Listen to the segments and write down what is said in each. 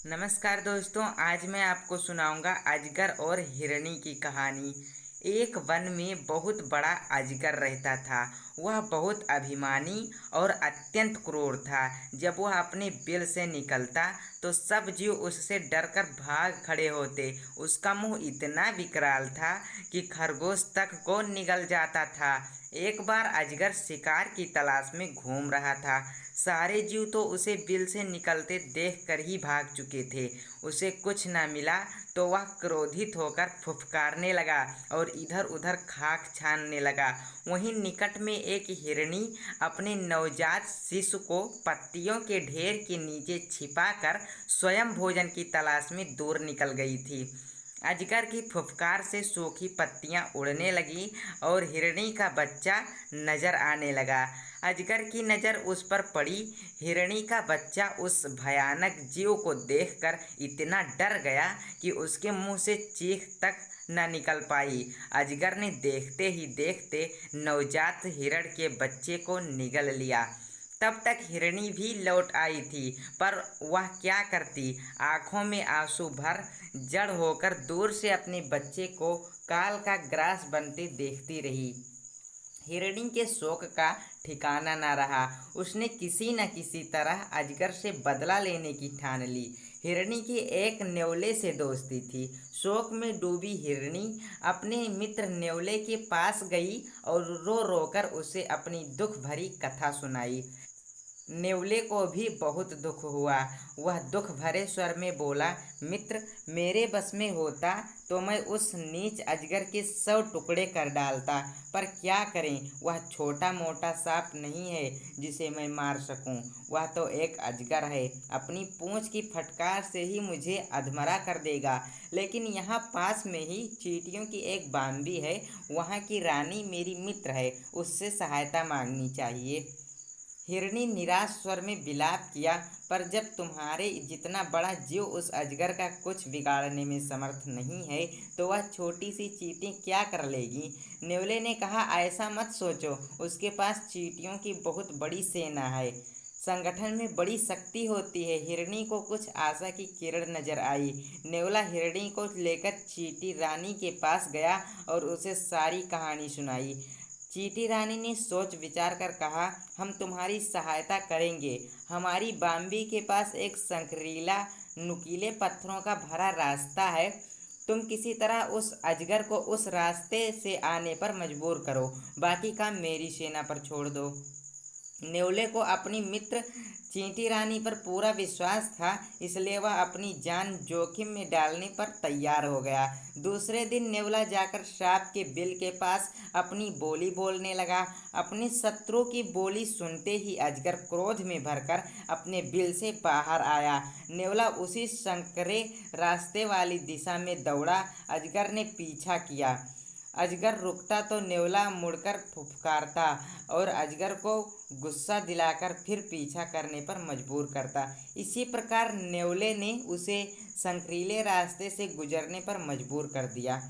नमस्कार दोस्तों, आज मैं आपको सुनाऊंगा अजगर और हिरनी की कहानी। एक वन में बहुत बड़ा अजगर रहता था। वह बहुत अभिमानी और अत्यंत क्रूर था। जब वह अपने बिल से निकलता तो सब जीव उससे डरकर भाग खड़े होते। उसका मुंह इतना विकराल था कि खरगोश तक को निगल जाता था। एक बार अजगर शिकार की तलाश में घूम रहा था। सारे जीव तो उसे बिल से निकलते देखकर ही भाग चुके थे। उसे कुछ न मिला तो वह क्रोधित होकर फुफकारने लगा और इधर उधर खाक छानने लगा। वहीं निकट में एक हिरनी अपने नवजात शिशु को पत्तियों के ढेर के नीचे छिपाकर स्वयं भोजन की तलाश में दूर निकल गई थी। अजगर की फुफकार से सूखी पत्तियां उड़ने लगी और हिरनी का बच्चा नजर आने लगा। अजगर की नज़र उस पर पड़ी। हिरनी का बच्चा उस भयानक जीव को देखकर इतना डर गया कि उसके मुंह से चीख तक न निकल पाई। अजगर ने देखते ही देखते नवजात हिरण के बच्चे को निगल लिया। तब तक हिरनी भी लौट आई थी, पर वह क्या करती। आंखों में आंसू भर जड़ होकर दूर से अपने बच्चे को काल का ग्रास बनते देखती रही। हिरणी के शोक का ठिकाना न रहा। उसने किसी न किसी तरह अजगर से बदला लेने की ठान ली। हिरणी की एक न्योले से दोस्ती थी। शोक में डूबी हिरणी अपने मित्र न्योले के पास गई और रो रो कर उसे अपनी दुख भरी कथा सुनाई। नेवले को भी बहुत दुख हुआ। वह दुख भरे स्वर में बोला, मित्र, मेरे बस में होता तो मैं उस नीच अजगर के 100 टुकड़े कर डालता, पर क्या करें, वह छोटा मोटा सांप नहीं है जिसे मैं मार सकूं। वह तो एक अजगर है, अपनी पूंछ की फटकार से ही मुझे अधमरा कर देगा। लेकिन यहाँ पास में ही चींटियों की एक बाम्बी है, वहाँ की रानी मेरी मित्र है, उससे सहायता मांगनी चाहिए। हिरनी निराश स्वर में विलाप किया, पर जब तुम्हारे जितना बड़ा जीव उस अजगर का कुछ बिगाड़ने में समर्थ नहीं है तो वह छोटी सी चींटी क्या कर लेगी। नेवले ने कहा, ऐसा मत सोचो, उसके पास चींटियों की बहुत बड़ी सेना है, संगठन में बड़ी शक्ति होती है। हिरनी को कुछ आशा की किरण नजर आई। नेवला हिरनी को लेकर चींटी रानी के पास गया और उसे सारी कहानी सुनाई। चींटी रानी ने सोच विचार कर कहा, हम तुम्हारी सहायता करेंगे। हमारी बाम्बी के पास एक संकरीला नुकीले पत्थरों का भरा रास्ता है। तुम किसी तरह उस अजगर को उस रास्ते से आने पर मजबूर करो, बाकी काम मेरी सेना पर छोड़ दो। नेवले को अपनी मित्र चींटी रानी पर पूरा विश्वास था, इसलिए वह अपनी जान जोखिम में डालने पर तैयार हो गया। दूसरे दिन नेवला जाकर सांप के बिल के पास अपनी बोली बोलने लगा। अपने शत्रु की बोली सुनते ही अजगर क्रोध में भरकर अपने बिल से बाहर आया। नेवला उसी संकरे रास्ते वाली दिशा में दौड़ा। अजगर ने पीछा किया। अजगर रुकता तो नेवला मुड़कर फुफकारता और अजगर को गुस्सा दिलाकर फिर पीछा करने पर मजबूर करता। इसी प्रकार नेवले ने उसे संकरीले रास्ते से गुजरने पर मजबूर कर दिया।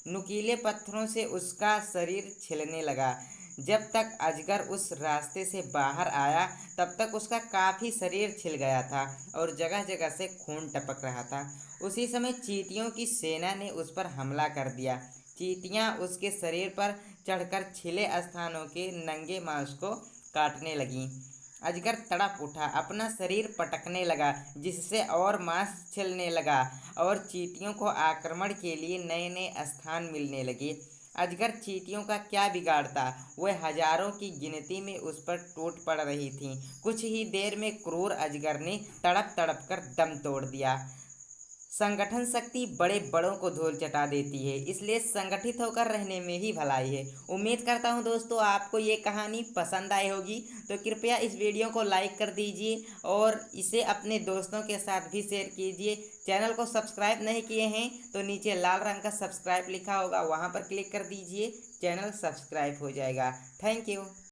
नुकीले पत्थरों से उसका शरीर छिलने लगा। जब तक अजगर उस रास्ते से बाहर आया तब तक उसका काफ़ी शरीर छिल गया था और जगह जगह से खून टपक रहा था। उसी समय चींटियों की सेना ने उस पर हमला कर दिया। चींटियां उसके शरीर पर चढ़कर छिले स्थानों के नंगे मांस को काटने लगीं। अजगर तड़प उठा, अपना शरीर पटकने लगा, जिससे और मांस छिलने लगा और चींटियों को आक्रमण के लिए नए नए स्थान मिलने लगे। अजगर चींटियों का क्या बिगाड़ता, वह हजारों की गिनती में उस पर टूट पड़ रही थीं। कुछ ही देर में क्रूर अजगर ने तड़प तड़प कर दम तोड़ दिया। संगठन शक्ति बड़े बड़ों को धूल चटा देती है, इसलिए संगठित होकर रहने में ही भलाई है। उम्मीद करता हूँ दोस्तों आपको ये कहानी पसंद आई होगी, तो कृपया इस वीडियो को लाइक कर दीजिए और इसे अपने दोस्तों के साथ भी शेयर कीजिए। चैनल को सब्सक्राइब नहीं किए हैं तो नीचे लाल रंग का सब्सक्राइब लिखा होगा, वहाँ पर क्लिक कर दीजिए, चैनल सब्सक्राइब हो जाएगा। Thank you.